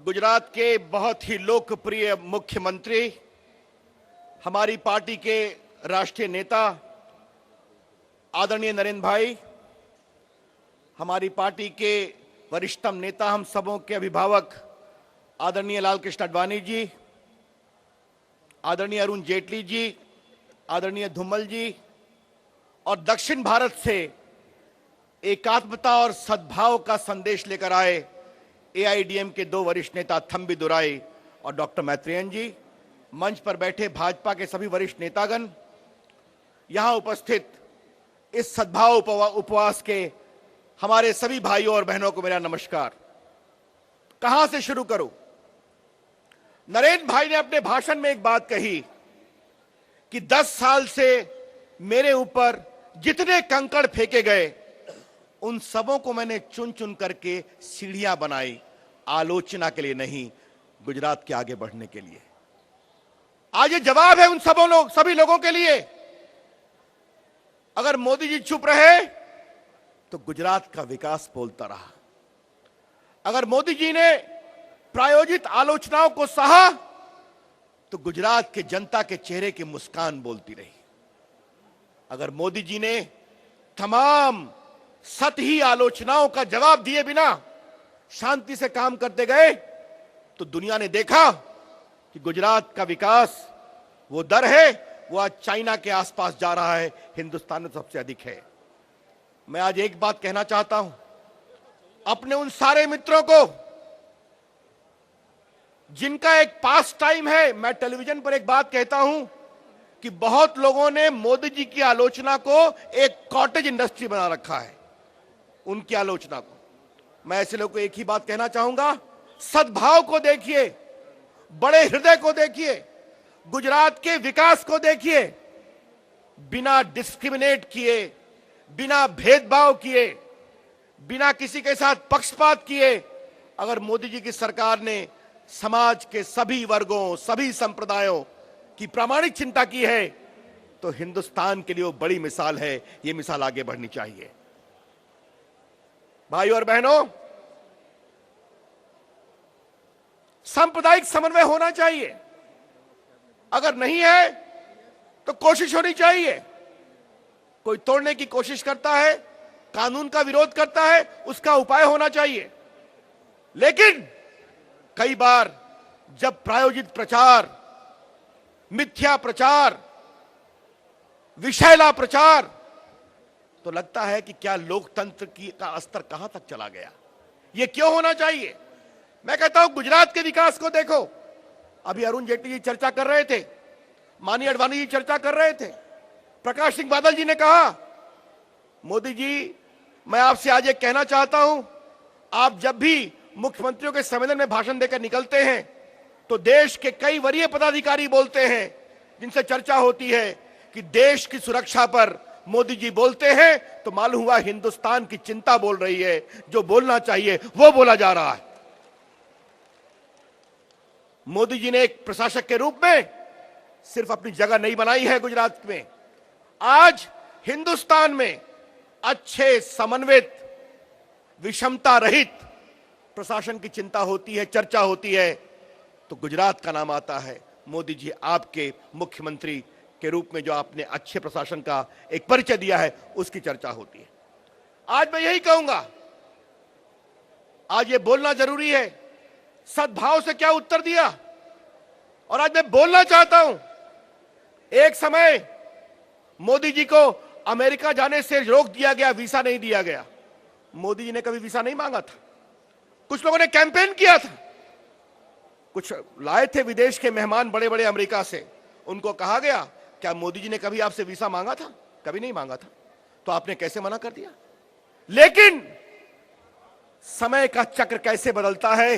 गुजरात के बहुत ही लोकप्रिय मुख्यमंत्री, हमारी पार्टी के राष्ट्रीय नेता आदरणीय नरेंद्र भाई, हमारी पार्टी के वरिष्ठतम नेता, हम सबों के अभिभावक आदरणीय लाल कृष्ण आडवाणी जी, आदरणीय अरुण जेटली जी, आदरणीय धूमल जी, और दक्षिण भारत से एकात्मता और सद्भाव का संदेश लेकर आए एआईएडीएम के दो वरिष्ठ नेता थंबी दुराई और डॉक्टर मैत्रेयन जी, मंच पर बैठे भाजपा के सभी वरिष्ठ नेतागण, यहां उपस्थित इस सद्भाव उपवास के हमारे सभी भाइयों और बहनों को मेरा नमस्कार। कहां से शुरू करूं? नरेंद्र भाई ने अपने भाषण में एक बात कही कि 10 साल से मेरे ऊपर जितने कंकड़ फेंके गए उन सबों को मैंने चुन चुन करके सीढ़ियां बनाई, आलोचना के लिए नहीं, गुजरात के आगे बढ़ने के लिए। आज ये जवाब है उन सभी लोगों के लिए। अगर मोदी जी चुप रहे तो गुजरात का विकास बोलता रहा। अगर मोदी जी ने प्रायोजित आलोचनाओं को सहा तो गुजरात के जनता के चेहरे की मुस्कान बोलती रही। अगर मोदी जी ने तमाम सतही आलोचनाओं का जवाब दिए बिना शांति से काम करते गए तो दुनिया ने देखा कि गुजरात का विकास वो दर है, वो आज चाइना के आसपास जा रहा है, हिंदुस्तान में सबसे अधिक है। मैं आज एक बात कहना चाहता हूं अपने उन सारे मित्रों को जिनका एक पास टाइम है। मैं टेलीविजन पर एक बात कहता हूं कि बहुत लोगों ने मोदी जी की आलोचना को एक कॉटेज इंडस्ट्री बना रखा है। उनकी आलोचना को मैं ऐसे लोगों को एक ही बात कहना चाहूंगा, सद्भाव को देखिए, बड़े हृदय को देखिए, गुजरात के विकास को देखिए। बिना डिस्क्रिमिनेट किए, बिना भेदभाव किए, बिना किसी के साथ पक्षपात किए अगर मोदी जी की सरकार ने समाज के सभी वर्गों, सभी संप्रदायों की प्रामाणिक चिंता की है तो हिंदुस्तान के लिए वो बड़ी मिसाल है। ये मिसाल आगे बढ़नी चाहिए। भाइयों और बहनों, सांप्रदायिक समन्वय होना चाहिए। अगर नहीं है तो कोशिश होनी चाहिए। कोई तोड़ने की कोशिश करता है, कानून का विरोध करता है, उसका उपाय होना चाहिए। लेकिन कई बार जब प्रायोजित प्रचार, मिथ्या प्रचार, विषैला प्रचार, तो लगता है कि क्या लोकतंत्र का स्तर कहां तक चला गया। यह क्यों होना चाहिए? मैं कहता हूं गुजरात के विकास को देखो। अभी अरुण जेटली जी चर्चा कर रहे थे, माननीय आडवाणी जी चर्चा कर रहे थे, प्रकाश सिंह बादल जी ने कहा, मोदी जी मैं आपसे आज एक कहना चाहता हूं, आप जब भी मुख्यमंत्रियों के सम्मेलन में भाषण देकर निकलते हैं तो देश के कई वरीय पदाधिकारी बोलते हैं, जिनसे चर्चा होती है कि देश की सुरक्षा पर मोदी जी बोलते हैं तो मालूम हुआ हिंदुस्तान की चिंता बोल रही है। जो बोलना चाहिए वो बोला जा रहा है। मोदी जी ने एक प्रशासक के रूप में सिर्फ अपनी जगह नहीं बनाई है गुजरात में, आज हिंदुस्तान में अच्छे समन्वित, विषमता रहित प्रशासन की चिंता होती है, चर्चा होती है तो गुजरात का नाम आता है। मोदी जी आपके मुख्यमंत्री के रूप में जो आपने अच्छे प्रशासन का एक परिचय दिया है उसकी चर्चा होती है। आज मैं यही कहूंगा, आज ये बोलना जरूरी है, सद्भाव से क्या उत्तर दिया। और आज मैं बोलना चाहता हूं, एक समय मोदी जी को अमेरिका जाने से रोक दिया गया, वीसा नहीं दिया गया। मोदी जी ने कभी वीसा नहीं मांगा था। कुछ लोगों ने कैंपेन किया था, कुछ लाए थे विदेश के मेहमान बड़े बड़े अमेरिका से, उनको कहा गया क्या मोदी जी ने कभी आपसे वीसा मांगा था? कभी नहीं मांगा था, तो आपने कैसे मना कर दिया? लेकिन समय का चक्र कैसे बदलता है,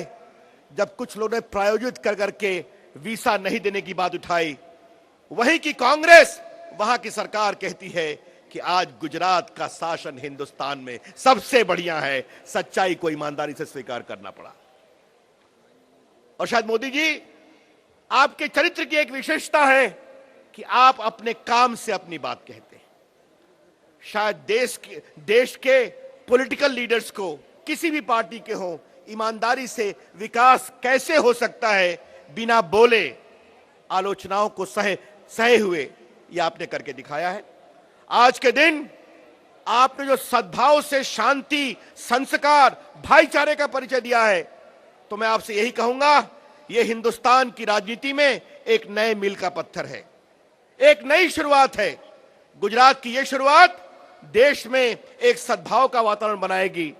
जब कुछ लोगों ने प्रायोजित कर करके वीसा नहीं देने की बात उठाई, वहीं की कांग्रेस, वहां की सरकार कहती है कि आज गुजरात का शासन हिंदुस्तान में सबसे बढ़िया है। सच्चाई को ईमानदारी से स्वीकार करना पड़ा। और शायद मोदी जी, आपके चरित्र की एक विशेषता है कि आप अपने काम से अपनी बात कहते हैं। शायद देश के पॉलिटिकल लीडर्स को, किसी भी पार्टी के हों, ईमानदारी से विकास कैसे हो सकता है बिना बोले, आलोचनाओं को सहे हुए, ये आपने करके दिखाया है। आज के दिन आपने जो सद्भाव से शांति, संस्कार, भाईचारे का परिचय दिया है, तो मैं आपसे यही कहूंगा, यह हिंदुस्तान की राजनीति में एक नए मील का पत्थर है, एक नई शुरुआत है। गुजरात की यह शुरुआत देश में एक सद्भाव का वातावरण बनाएगी,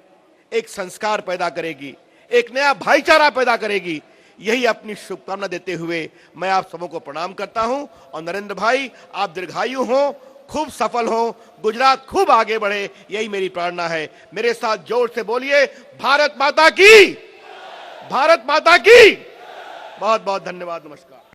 एक संस्कार पैदा करेगी, एक नया भाईचारा पैदा करेगी। यही अपनी शुभकामना देते हुए मैं आप सबों को प्रणाम करता हूं। और नरेंद्र भाई, आप दीर्घायु हो, खूब सफल हो, गुजरात खूब आगे बढ़े, यही मेरी प्रार्थना है। मेरे साथ जोर से बोलिए, भारत माता की, भारत माता की। बहुत बहुत धन्यवाद, नमस्कार।